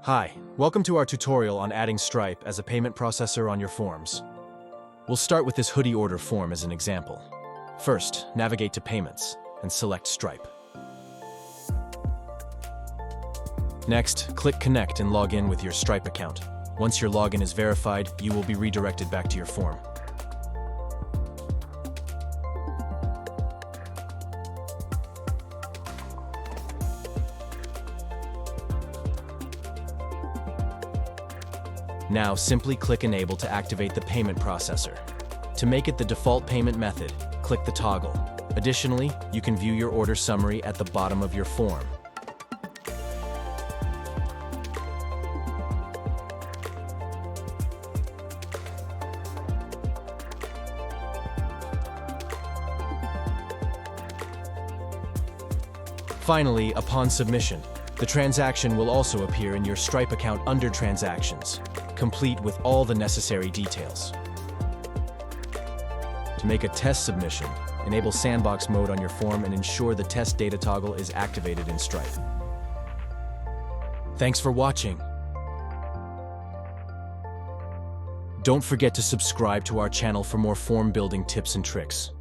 Hi, welcome to our tutorial on adding Stripe as a payment processor on your forms. We'll start with this hoodie order form as an example. First, navigate to Payments and select Stripe. Next, click Connect and log in with your Stripe account. Once your login is verified, you will be redirected back to your form. Now, simply click Enable to activate the payment processor. To make it the default payment method, click the toggle. Additionally, you can view your order summary at the bottom of your form. Finally, upon submission, the transaction will also appear in your Stripe account under Transactions, complete with all the necessary details. To make a test submission, enable sandbox mode on your form and ensure the test data toggle is activated in Stripe. Thanks for watching. Don't forget to subscribe to our channel for more form building tips and tricks.